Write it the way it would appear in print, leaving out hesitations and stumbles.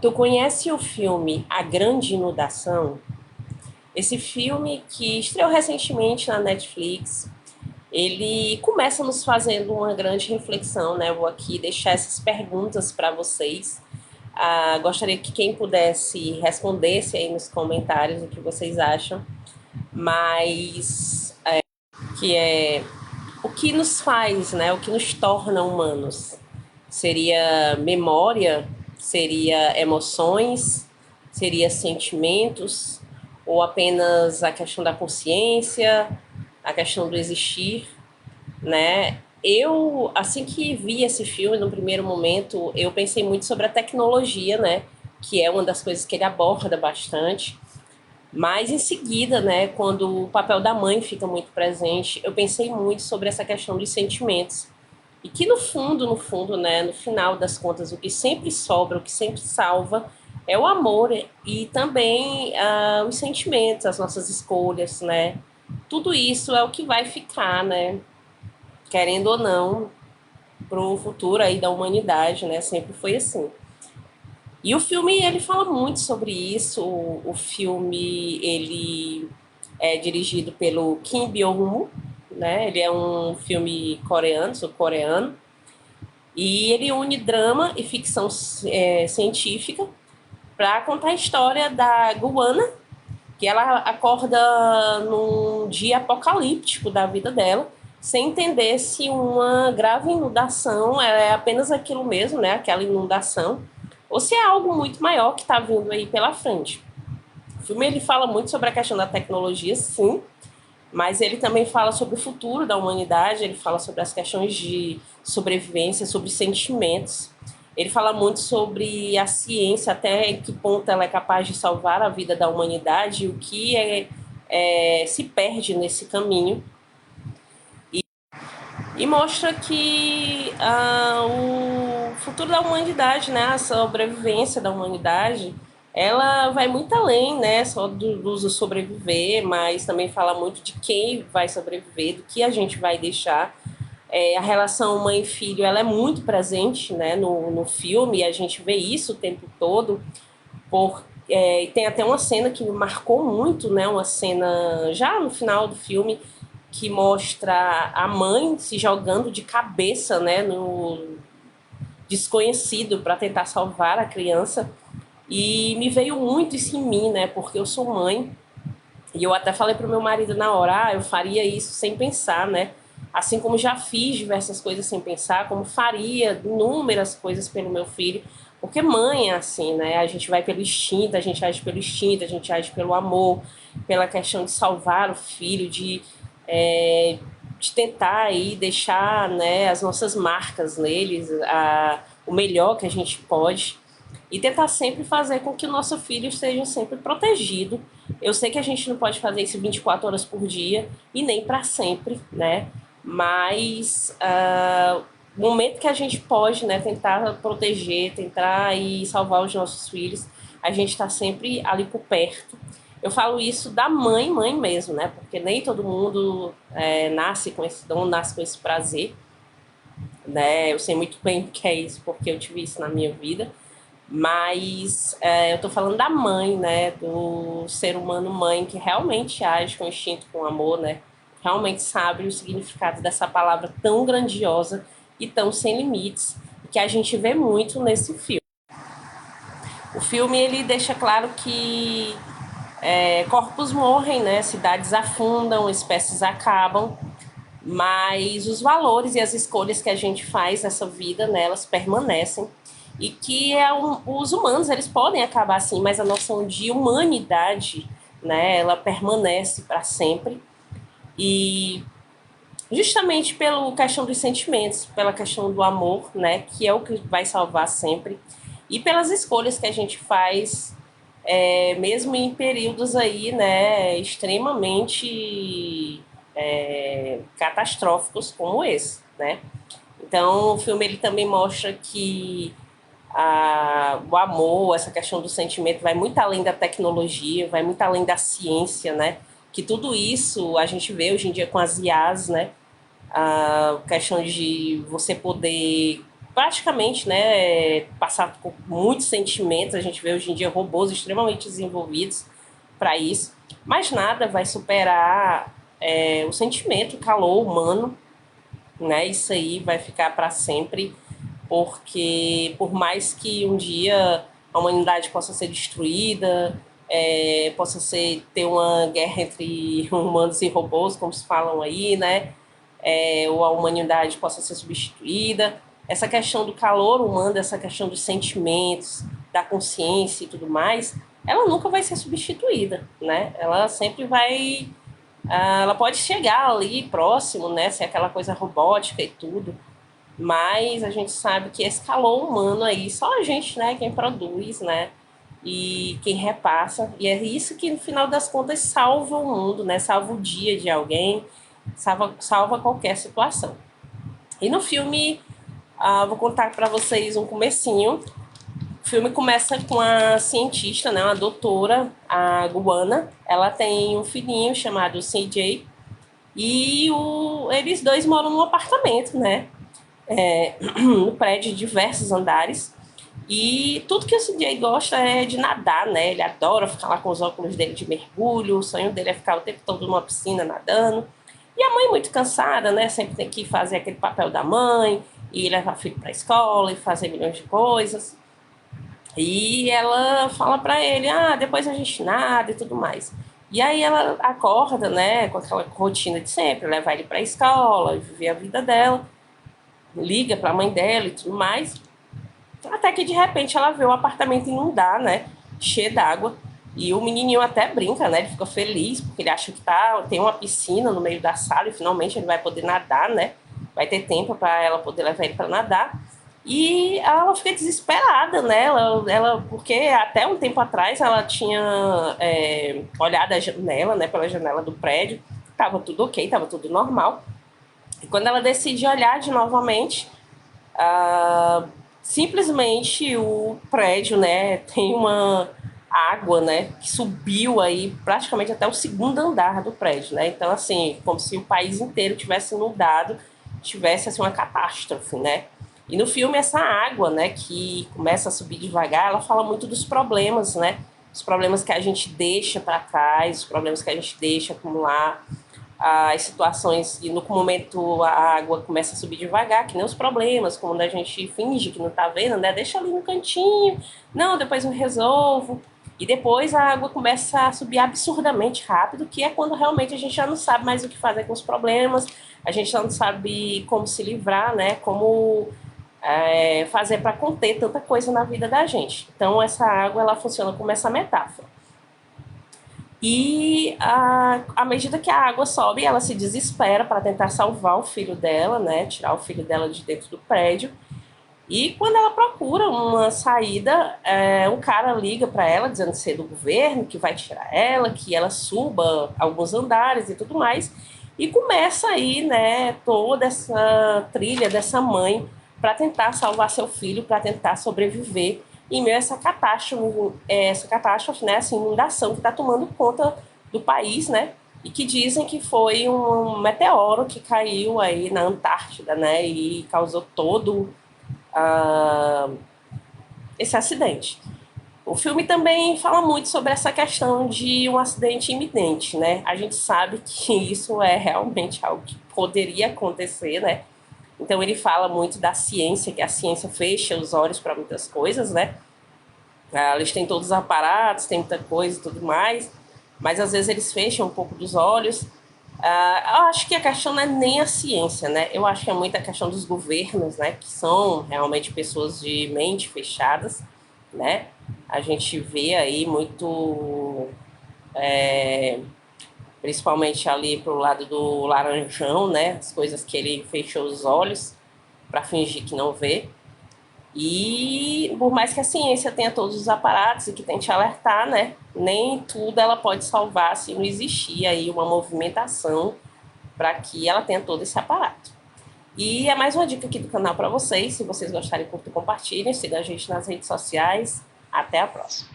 Tu conhece o filme A Grande Inundação? Esse filme que estreou recentemente na Netflix, ele começa nos fazendo uma grande reflexão, né? Eu vou aqui deixar essas perguntas para vocês. Gostaria que quem pudesse respondesse aí nos comentários o que vocês acham, mas que é o que nos faz, né? O que nos torna humanos? Seria memória? Seria emoções? Seria sentimentos? Ou apenas a questão da consciência, a questão do existir, né? Eu, assim que vi esse filme, no primeiro momento, eu pensei muito sobre a tecnologia, né? Que é uma das coisas que ele aborda bastante. Mas em seguida, né, quando o papel da mãe fica muito presente, eu pensei muito sobre essa questão dos sentimentos. E que no fundo, né, no final das contas, o que sempre sobra, o que sempre salva é o amor e também os sentimentos, as nossas escolhas, né? Tudo isso é o que vai ficar, né, querendo ou não, pro futuro aí da humanidade, né? Sempre foi assim. E o filme, ele fala muito sobre isso. O filme, ele é dirigido pelo Kim Byung-hun, né? Ele é um filme coreano, sul-coreano. E ele une drama e ficção científica para contar a história da Guana, que ela acorda num dia apocalíptico da vida dela, sem entender se uma grave inundação é apenas aquilo mesmo, né? Aquela inundação, ou se é algo muito maior que está vindo aí pela frente. O filme ele fala muito sobre a questão da tecnologia, sim, mas ele também fala sobre o futuro da humanidade, ele fala sobre as questões de sobrevivência, sobre sentimentos. Ele fala muito sobre a ciência, até em que ponto ela é capaz de salvar a vida da humanidade e o que se perde nesse caminho. E mostra que o futuro da humanidade, né, a sobrevivência da humanidade, ela vai muito além, né, só do sobreviver, mas também fala muito de quem vai sobreviver, do que a gente vai deixar. A relação mãe e filho, ela é muito presente, né, no filme, e a gente vê isso o tempo todo. Tem até uma cena que me marcou muito, né, uma cena já no final do filme, que mostra a mãe se jogando de cabeça, né, no desconhecido para tentar salvar a criança. E me veio muito isso em mim, né, porque eu sou mãe. E eu até falei pro meu marido na hora, eu faria isso sem pensar, né? Assim como já fiz diversas coisas sem pensar, como faria inúmeras coisas pelo meu filho. Porque mãe é assim, né? A gente vai pelo instinto, a gente age pelo instinto, a gente age pelo amor, pela questão de salvar o filho, é, de tentar aí deixar, né, as nossas marcas neles, o melhor que a gente pode. E tentar sempre fazer com que o nosso filho esteja sempre protegido. Eu sei que a gente não pode fazer isso 24 horas por dia e nem para sempre, né? Mas o momento que a gente pode, né, tentar proteger, tentar e salvar os nossos filhos, a gente está sempre ali por perto. Eu falo isso da mãe mesmo, né? Porque nem todo mundo nasce com esse dom, nasce com esse prazer, né? Eu sei muito bem o que é isso, porque eu tive isso na minha vida. Mas eu tô falando da mãe, né? Do ser humano mãe que realmente age com instinto, com amor, né? Realmente sabe o significado dessa palavra tão grandiosa e tão sem limites, que a gente vê muito nesse filme. O filme ele deixa claro que corpos morrem, né? Cidades afundam, espécies acabam, mas os valores e as escolhas que a gente faz nessa vida, né, elas permanecem. E que os humanos, eles podem acabar assim, mas a noção de humanidade, né, ela permanece para sempre. E justamente pela questão dos sentimentos, pela questão do amor, né, que é o que vai salvar sempre, e pelas escolhas que a gente faz, mesmo em períodos aí, né, extremamente catastróficos como esse, né? Então, o filme ele também mostra que o amor, essa questão do sentimento vai muito além da tecnologia, vai muito além da ciência, né? Que tudo isso a gente vê hoje em dia com as IAs, né? A questão de você poder praticamente, né, passar por muitos sentimentos. A gente vê hoje em dia robôs extremamente desenvolvidos para isso, mas nada vai superar o sentimento, o calor humano, né? Isso aí vai ficar para sempre, porque por mais que um dia a humanidade possa ser destruída, possa ter uma guerra entre humanos e robôs, como se falam aí, né? Ou a humanidade possa ser substituída. Essa questão do calor humano, essa questão dos sentimentos, da consciência e tudo mais, ela nunca vai ser substituída, né? Ela sempre vai, ela pode chegar ali próximo, né? Ser aquela coisa robótica e tudo, mas a gente sabe que esse calor humano aí, só a gente, né, quem produz, né, e quem repassa, e é isso que no final das contas salva o mundo, né, salva o dia de alguém, salva qualquer situação. E no filme, vou contar para vocês um comecinho. O filme começa com a cientista, né, uma doutora, a Guana. Ela tem um filhinho chamado CJ, e eles dois moram num apartamento, né, no prédio de diversos andares. E tudo que o CJ gosta é de nadar, né? Ele adora ficar lá com os óculos dele de mergulho, o sonho dele é ficar o tempo todo numa piscina nadando. E a mãe muito cansada, né? Sempre tem que fazer aquele papel da mãe, e levar filho para a escola, e fazer milhões de coisas. E ela fala para ele, depois a gente nada e tudo mais. E aí ela acorda, né, com aquela rotina de sempre, levar ele para a escola, viver a vida dela, liga para a mãe dela e tudo mais. Até que de repente ela vê o apartamento inundar, né? Cheio d'água. E o menininho até brinca, né? Ele fica feliz porque ele acha que tem uma piscina no meio da sala e finalmente ele vai poder nadar, né? Vai ter tempo para ela poder levar ele para nadar. E ela fica desesperada, né? Porque até um tempo atrás ela tinha olhado a janela, né? Pela janela do prédio. Tava tudo ok, tava tudo normal. E quando ela decide olhar de novamente, simplesmente o prédio, né, tem uma água, né, que subiu aí praticamente até o segundo andar do prédio, né? Então, assim, como se o país inteiro tivesse inundado, tivesse assim uma catástrofe, né? E no filme essa água, né, que começa a subir devagar, ela fala muito dos problemas, né? Os problemas que a gente deixa para trás, os problemas que a gente deixa acumular, as situações e no momento a água começa a subir devagar, que nem os problemas, quando a gente finge que não tá vendo, né? Deixa ali no cantinho, não, depois eu resolvo. E depois a água começa a subir absurdamente rápido, que é quando realmente a gente já não sabe mais o que fazer com os problemas, a gente já não sabe como se livrar, né? Como fazer para conter tanta coisa na vida da gente. Então essa água ela funciona como essa metáfora. E à medida que a água sobe, ela se desespera para tentar salvar o filho dela, né? Tirar o filho dela de dentro do prédio. E quando ela procura uma saída, um cara liga para ela dizendo ser do governo, que vai tirar ela, que ela suba alguns andares e tudo mais. E começa aí, né, toda essa trilha dessa mãe para tentar salvar seu filho, para tentar sobreviver em meio a essa catástrofe, né, essa inundação que está tomando conta do país, né, e que dizem que foi um meteoro que caiu aí na Antártida, né, e causou todo esse acidente. O filme também fala muito sobre essa questão de um acidente iminente, né? A gente sabe que isso é realmente algo que poderia acontecer, né? Então ele fala muito da ciência, que a ciência fecha os olhos para muitas coisas, né? Eles têm todos os aparatos, tem muita coisa e tudo mais, mas às vezes eles fecham um pouco dos olhos. Eu acho que a questão não é nem a ciência, né? Eu acho que é muito a questão dos governos, né? Que são realmente pessoas de mente fechadas, né? A gente vê aí muito, principalmente ali pro lado do Laranjão, né? As coisas que ele fechou os olhos para fingir que não vê. E por mais que a ciência tenha todos os aparatos e que tente alertar, né? Nem tudo ela pode salvar se não existir aí uma movimentação para que ela tenha todo esse aparato. E é mais uma dica aqui do canal para vocês. Se vocês gostarem, curtam e compartilhem. Siga a gente nas redes sociais. Até a próxima.